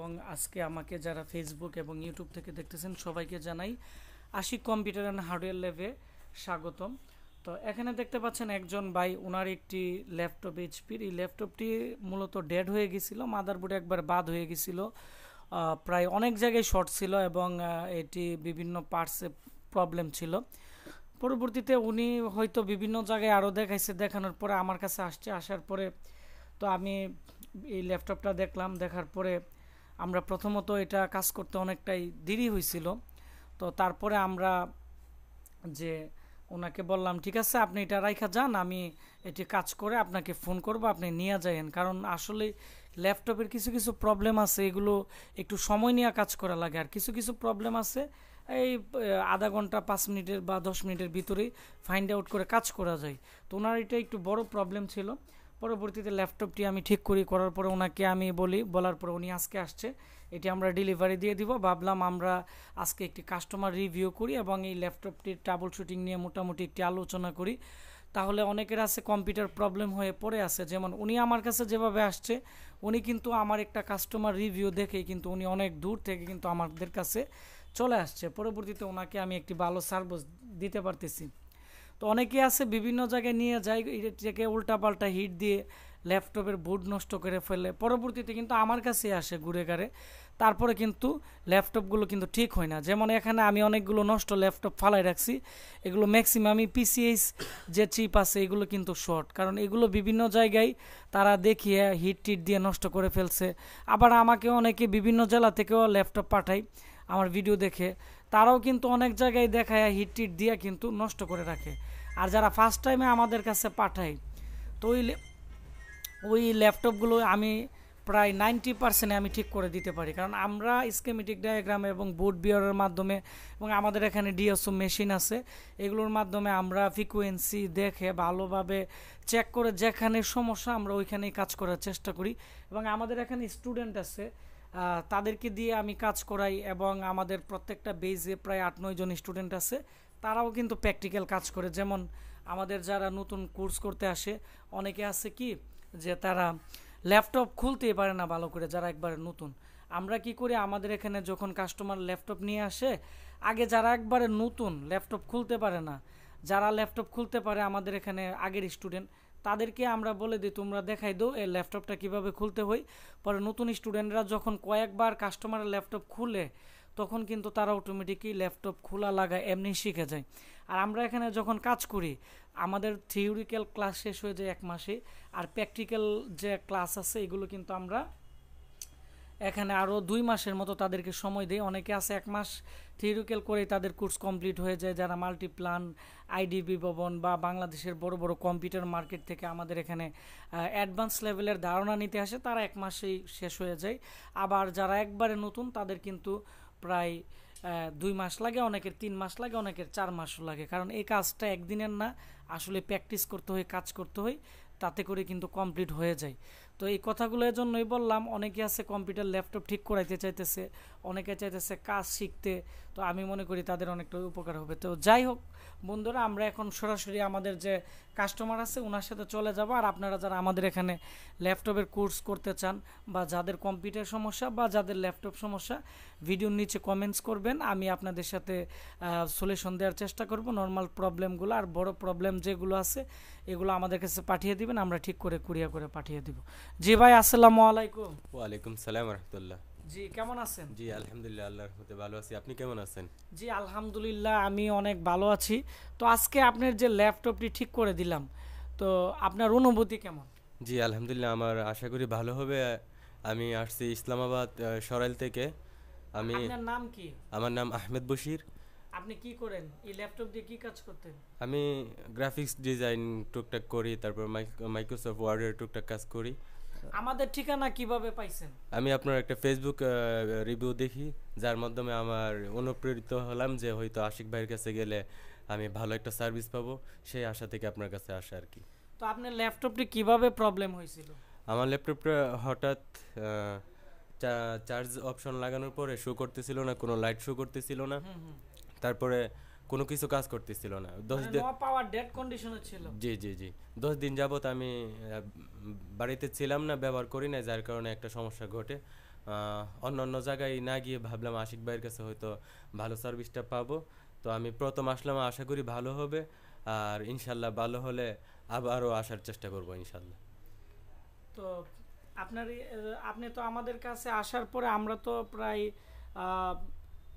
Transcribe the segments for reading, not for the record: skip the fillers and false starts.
এবং আজকে আমাকে যারা ফেসবুক এবং ইউটিউব থেকে দেখতেছেন সবাইকে জানাই আশিক কম্পিউটার অ্যান্ড হার্ডওয়্যার ল্যাবে স্বাগতম। তো এখানে দেখতে পাচ্ছেন একজন ভাই ওনার একটি ল্যাপটপ এইচপির, এই ল্যাপটপটি মূলত ডেড হয়ে গেছিল, মাদারবোর্ড একবার বাদ হয়ে গেছিল, প্রায় অনেক জায়গায় শর্ট ছিল এবং এটি বিভিন্ন পার্টসে প্রবলেম ছিল। পরবর্তীতে উনি হয়তো বিভিন্ন জায়গায় আরও দেখাইছে, দেখানোর পরে আমার কাছে আসার পরে তো আমি এই ল্যাপটপটা দেখলাম, দেখার পরে আমরা প্রথমত এটা কাজ করতে অনেকটাই দেরি হয়েছিল। তো তারপরে আমরা যে ওনাকে বললাম ঠিক আছে আপনি এটা রাইখা যান, আমি এটি কাজ করে আপনাকে ফোন করব, আপনি নিয়ে যাইয়েন। কারণ আসলে ল্যাপটপের কিছু কিছু প্রবলেম আছে, এগুলো একটু সময় নিয়ে কাজ করা লাগে, আর কিছু কিছু প্রবলেম আছে এই আধা ঘন্টা 5 মিনিটের বা 10 মিনিটের ভিতরেই ফাইন্ড আউট করে কাজ করা যায়। তো ওনার এটা একটু বড় প্রবলেম ছিল। পরবর্তীতে ল্যাপটপটি আমি ঠিক করার পরে ওনাকে আমি বলার পরে উনি আজকে আসছে, এটি আমরা ডেলিভারি দিয়ে দিব। ভাবলাম আমরা আজকে একটি কাস্টমার রিভিউ করি এবং এই ল্যাপটপটির ট্রাবল শুটিং নিয়ে মোটামুটি একটি আলোচনা করি। তাহলে অনেকের আছে কম্পিউটার প্রবলেম হয়ে পড়ে আছে, যেমন উনি আমার কাছে যেভাবে আসছে, উনি কিন্তু আমার একটা কাস্টমার রিভিউ দেখে কিন্তু উনি অনেক দূর থেকে কিন্তু আমাদের কাছে চলে আসছে। পরবর্তীতে ওনাকে আমি একটি ভালো সার্ভিস দিতে পারতেছি। তো অনেকে আছে বিভিন্ন জায়গায় নিয়ে যায়, এটাকে উল্টাপাল্টা হিট দিয়ে ল্যাপটপের বুট নষ্ট করে ফেলে, পরবর্তীতে কিন্তু আমার কাছে আসে ঘুরে গাড়ে, তারপরে কিন্তু ল্যাপটপগুলো কিন্তু ঠিক হয় না। যেমন এখানে আমি অনেকগুলো নষ্ট ল্যাপটপ ফালাই রাখছি, এগুলো ম্যাক্সিমামই পিসিএস যে চিপ আছে এগুলো কিন্তু শর্ট, কারণ এগুলো বিভিন্ন জায়গায় তারা দেখিয়ে হিট টিট দিয়ে নষ্ট করে ফেলছে। আবার আমাকে অনেকে বিভিন্ন জেলা থেকেও ল্যাপটপ পাঠায় আমার ভিডিও দেখে, তারাও কিন্তু অনেক জায়গায় দেখায় হিট টিট দিয়ে কিন্তু নষ্ট করে রাখে। আর যারা ফার্স্ট টাইমে আমাদের কাছে পাঠায়, তো ওই ল্যাপটপগুলো আমি প্রায় 90% আমি ঠিক করে দিতে পারি, কারণ আমরা স্কেমেটিক ডায়াগ্রাম এবং বোর্ড বিয়ারের মাধ্যমে এবং আমাদের এখানে ডিএসও মেশিন আছে, এগুলোর মাধ্যমে আমরা ফ্রিকোয়েন্সি দেখে ভালোভাবে চেক করে যেখানে সমস্যা আমরা ওইখানেই কাজ করার চেষ্টা করি। এবং আমাদের এখানে স্টুডেন্ট আছে, তাদেরকে দিয়ে আমি কাজ করাই, এবং আমাদের প্রত্যেকটা বেজে প্রায় 8-9 জন স্টুডেন্ট আছে, তারাও কিন্তু প্র্যাকটিক্যাল কাজ করে। যেমন আমাদের যারা নতুন কোর্স করতে আসে, অনেকে আছে কি যে তারা ল্যাপটপ খুলতেই পারে না ভালো করে, যারা একবারে নতুন। আমরা কি করি, আমাদের এখানে যখন কাস্টমার ল্যাপটপ নিয়ে আসে, আগে যারা একবারে নতুন ল্যাপটপ খুলতে পারে না, যারা ল্যাপটপ খুলতে পারে আমাদের এখানে আগের স্টুডেন্ট, তাদেরকে আমরা বলে দিই তোমরা দেখাই দাও এই ল্যাপটপটা কীভাবে খুলতে হয়। পরে নতুন স্টুডেন্টরা যখন কয়েকবার কাস্টমারের ল্যাপটপ খুলে, তখন কিন্তু তারা অটোমেটিকই ল্যাপটপ খোলা লাগা এমনি শিখে যায়। আর আমরা এখানে যখন কাজ করি, আমাদের থিওরিক্যাল ক্লাস শেষ হয়ে যায় 1 মাসে, আর প্র্যাকটিক্যাল যে ক্লাস আছে এগুলো কিন্তু আমরা এখানে আরও 2 মাসের মতো তাদেরকে সময় দেয়। অনেকে আছে 1 মাস থিওরিক্যাল করেই তাদের কোর্স কমপ্লিট হয়ে যায়, যারা মাল্টিপ্লান, আইডিবি ভবন বা বাংলাদেশের বড় বড় কম্পিউটার মার্কেট থেকে আমাদের এখানে অ্যাডভান্স লেভেলের ধারণা নিতে আসে, তারা 1 মাসেই শেষ হয়ে যায়। আবার যারা একবারে নতুন তাদের কিন্তু প্রায় 2 মাস লাগে, অনেকের 3 মাস লাগে, অনেকের 4 মাসও লাগে, কারণ এই কাজটা একদিনের না, আসলে প্র্যাকটিস করতে হয়, কাজ করতে হয়, তাতে করে কিন্তু কমপ্লিট হয়ে যায়। তো এই কথাগুলো এর জন্যই বললাম, অনেকে আছে কম্পিউটার ল্যাপটপ ঠিক করাইতে চাইতেছে, অনেকে চাইতেছে কাজ শিখতে, তো আমি মনে করি তাদের অনেকটা উপকার হবে। তো যাই হোক বন্ধুরা, আমরা এখন সরাসরি আমাদের যে কাস্টমার আছে ওনার সাথে চলে যাব। আর আপনারা যারা আমাদের এখানে ল্যাপটপের কোর্স করতে চান, বা যাদের কম্পিউটার সমস্যা বা যাদের ল্যাপটপ সমস্যা, ভিডিওর নিচে কমেন্টস করবেন, আমি আপনাদের সাথে সলিউশন দেওয়ার চেষ্টা করব। নর্মাল প্রবলেমগুলো আর বড় প্রবলেম যেগুলো আছে এগুলো আমাদের কাছে পাঠিয়ে দিবেন, আমরা ঠিক করে কুরিয়ার করে পাঠিয়ে দিব। জি ভাই, আসসালামু আলাইকুম। ওয়ালাইকুম সালাম রহমতুল্লাহ। জি, কেমন আছেন? জি আলহামদুলিল্লাহ, আল্লাহর রহমতে ভালো আছি। আপনি কেমন আছেন? জি আলহামদুলিল্লাহ, আমি অনেক ভালো আছি। তো আজকে আপনার যে ল্যাপটপটি ঠিক করে দিলাম, তো আপনার অনুভূতি কেমন? জি আলহামদুলিল্লাহ, আমার আশা করি ভালো হবে। আমি আসছি ইসলামাবাদ সরাইল থেকে। আমি আপনার নাম কি? আমার নাম আহমেদ বশির। আপনি কি করেন? এই ল্যাপটপ দিয়ে কি কাজ করতেন? আমি গ্রাফিক্স ডিজাইন টুকটাক করি, তারপর মাইক্রোসফট ওয়ার্ডের টুকটাক কাজ করি। আমাদের ঠিকানা কিভাবে পাইছেন? আমি আপনার একটা ফেসবুক রিভিউ দেখি, যার মাধ্যমে আমার অনুপ্রেরিত হলাম যে হয়তো আশিক ভাইয়ের কাছে গেলে আমি ভালো একটা সার্ভিস পাবো, সেই আশা থেকে আপনার কাছে আসা আর কি। তো আপনার ল্যাপটপটি কিভাবে প্রবলেম হয়েছিল? আমার ল্যাপটপটা হঠাৎ চার্জ অপশন লাগানোর পরে শো করতেছিল না, কোনো লাইট শো করতেছিল না, তারপরে কোনো কিছু কাজ করতেছিল না 10 দিন। নো পাওয়ার ডেড কন্ডিশনে ছিল। জি জি জি 10 দিন যাবত আমি বাড়িতে ছিলাম না, ব্যবহার করি না, যার কারণে একটা সমস্যা ঘটে। অন্য অন্য জায়গায় না গিয়ে ভাবলাম আশিক ভাইয়ের কাছে হয়তো ভালো সার্ভিসটা পাবো। তো আমি প্রথম আসলাম, আশা করি ভালো হবে, আর ইনশাল্লাহ ভালো হলে আবারও আসার চেষ্টা করবো ইনশাল্লাহ। তো আপনি তো আমাদের কাছে আসার পরে আমরা তো প্রায় আহ,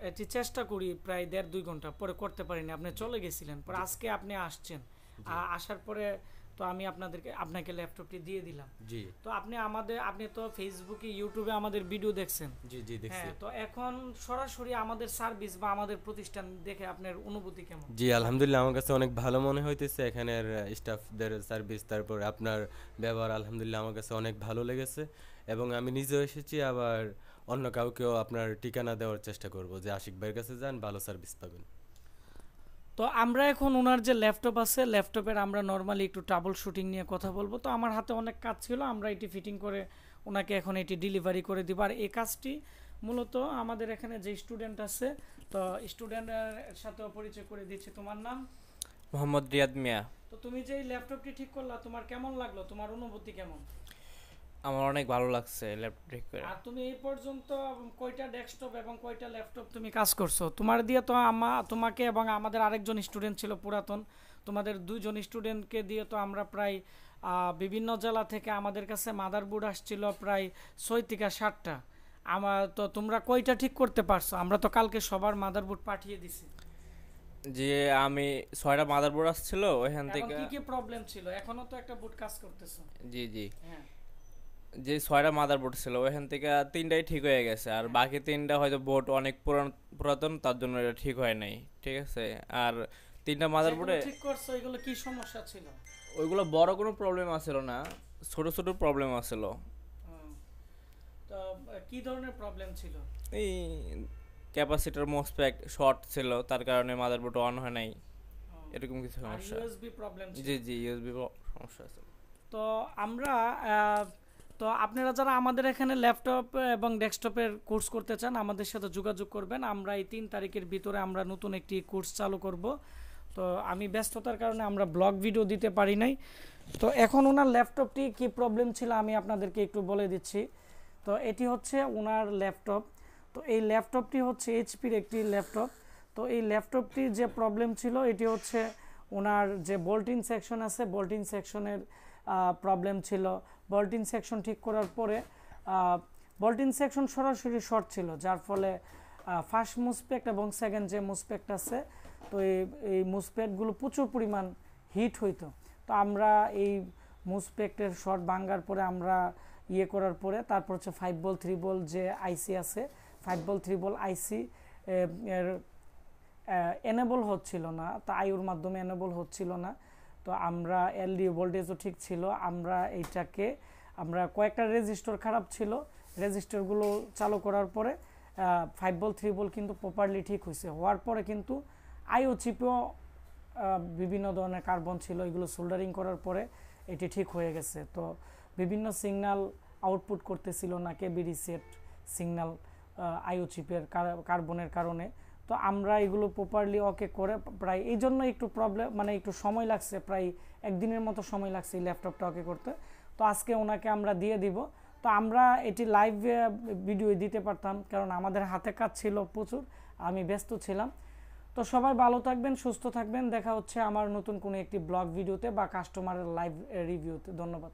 এটি চেষ্টা করি প্রায় 1.5-2 ঘন্টা পরে করতে পারিনি, আপনি চলে গেছিলেন, পরে আজকে আপনি আসছেন। জি আসার পরে তো আমি আপনাকে ল্যাপটপটি দিয়ে দিলাম। জি তো আপনি তো ফেসবুকে ইউটিউবে আমাদের ভিডিও দেখছেন। জি জি দেখছি। হ্যাঁ, তো এখন সরাসরি আমাদের সার্ভিস বা আমাদের প্রতিষ্ঠান দেখে আপনার অনুভূতি কেমন? জি আলহামদুলিল্লাহ, আমার কাছে অনেক ভালো মনে হইতেছে এখানের স্টাফদের সার্ভিস, তারপর আপনার ব্যবহার আলহামদুলিল্লাহ আমার কাছে অনেক ভালো লেগেছে। এবং আমি নিজেও এসেছি, আবার অন্য কাউকেও আপনার ঠিকানা দেওয়ার চেষ্টা করব যে আশিক ভাইয়ের কাছে যান, ভালো সার্ভিস পাবেন। তো আমরা এখন ওনার যে ল্যাপটপ আছে, ল্যাপটপের আমরা নর্মালি একটু ট্রাবল শুটিং নিয়ে কথা বলবো। তো আমার হাতে অনেক কাজ ছিল, আমরা এটি ফিটিং করে ওনাকে এখন এটি ডেলিভারি করে দিব। আর এই কাজটি মূলত আমাদের এখানে যে স্টুডেন্ট আছে, তো স্টুডেন্টের সাথেও পরিচয় করে দিচ্ছি। তোমার নাম? মোহাম্মদ রিয়াদ মিয়া। তো তুমি যে এই ল্যাপটপটি ঠিক করলা, তোমার কেমন লাগলো, তোমার অনুভূতি কেমন? আমার অনেক ভালো লাগছে ল্যাপটপ ঠিক করে। আর তুমি এই পর্যন্ত কয়টা ডেস্কটপ এবং কয়টা ল্যাপটপ তুমি কাজ করছো? তোমার দিয়ে তো তোমাকে এবং আমাদের আরেকজন স্টুডেন্ট ছিল পুরাতন, তোমাদের 2জন স্টুডেন্টকে দিয়ে তো আমরা প্রায় বিভিন্ন জেলা থেকে আমাদের কাছে মাদারবোর্ড আসছিল প্রায় 6 থেকে 7টা। তো তোমরা কয়টা ঠিক করতে পারছো? আমরা তো কালকে সবার মাদারবোর্ড পাঠিয়ে দিছি। যে আমি 6টা মাদারবোর্ড আসছিল ওইখান এখন থেকে। কি কি প্রবলেম ছিল? এখনো তো একটা বোর্ড কাজ করতেছো। জি জি, হ্যাঁ, যে 6টা মাদারবোর্ড ছিল ওইখান থেকে 3টাই ঠিক হয়ে গেছে, আর বাকি 3টা হয়তো বোর্ড অনেক পুরাতন, তার জন্য এটা ঠিক হয় নাই। ঠিক আছে, আর 3টা মাদারবোর্ডে যেগুলো ঠিক করছো এগুলো কি সমস্যা ছিল? ওইগুলো বড় কোনো প্রবলেম আসছিল না, ছোট ছোট প্রবলেম আসছিল। হুম। তো কি ধরনের প্রবলেম ছিল? এই ক্যাপাসিটর মোসপ্যাক শর্ট ছিল, তার কারণে মাদারবোর্ড অন হয় নাই, এরকম কিছু আর সমস্যা। ইউএসবি প্রবলেম ছিল? জি জি, ইউএসবি সমস্যা আছে। তো আমরা তো আপনারা যারা আমাদের এখানে ল্যাপটপ এবং ডেস্কটপের কোর্স করতে চান, আমাদের সাথে যোগাযোগ করবেন। আমরা এই 3 তারিখের ভিতরে আমরা নতুন একটি কোর্স চালু করব। তো আমি ব্যস্ততার কারণে আমরা ব্লগ ভিডিও দিতে পারি নাই। তো এখন ওনার ল্যাপটপটি কি প্রবলেম ছিল আমি আপনাদেরকে একটু বলে দিচ্ছি। তো এটি হচ্ছে ওনার ল্যাপটপ। তো এই ল্যাপটপটি হচ্ছে এইচপির একটি ল্যাপটপ। তো এই ল্যাপটপটির যে প্রবলেম ছিল এটি হচ্ছে ওনার যে বোল্টিং সেকশন আছে, বোল্টিং সেকশনের প্রবলেম ছিল। বোল্টিং সেকশন ঠিক করার পরে বোল্টিং সেকশন সরাসরি শর্ট ছিল, যার ফলে ফার্স্ট মুসপেক্ট এবং সেকেন্ড যে মুসপেক্ট আছে, তো এই মুসপেক্টগুলো প্রচুর পরিমাণ হিট হইতো। তো আমরা এই মুসপেক্টের শর্ট ভাঙার পরে আমরা করার পরে তারপর হচ্ছে 5 ভোল্ট 3 ভোল্ট যে আইসি আছে, 5 ভোল্ট 3 ভোল্ট আইসি এর এনেবল হচ্ছিল না, তা আইউর মাধ্যমে এনেবল হচ্ছিল না। তো আমরা এলডি ভোল্টেজও ঠিক ছিল, আমরা কয়েকটা রেজিস্টর খারাপ ছিল, রেজিস্টরগুলো চালু করার পরে 5 ভোল্ট 3 ভোল্ট কিন্তু প্রপারলি ঠিক হয়েছে। হওয়ার পরে কিন্তু আইও চিপেও বিভিন্ন ধরনের কার্বন ছিল, এগুলো সোল্ডারিং করার পরে এটি ঠিক হয়ে গেছে। তো বিভিন্ন সিগন্যাল আউটপুট করতেছিল না, কেবি রিসেট সিগন্যাল আইও চিপের কার্বনের কারণে। তো আমরা এগুলো প্রপারলি ওকে করে প্রায় এই জন্য একটু প্রবলেম, মানে একটু সময় লাগছে, প্রায় একদিনের মতো সময় লাগছে এই ল্যাপটপটা ওকে করতে। তো আজকে ওনাকে আমরা দিয়ে দিব। তো আমরা এটি লাইভ ভিডিও দিতে পারতাম, কারণ আমাদের হাতে কাজ ছিল প্রচুর, আমি ব্যস্ত ছিলাম। তো সবাই ভালো থাকবেন, সুস্থ থাকবেন, দেখা হচ্ছে আমার নতুন কোনো একটি ব্লগ ভিডিওতে বা কাস্টমারের লাইভ রিভিউতে। ধন্যবাদ।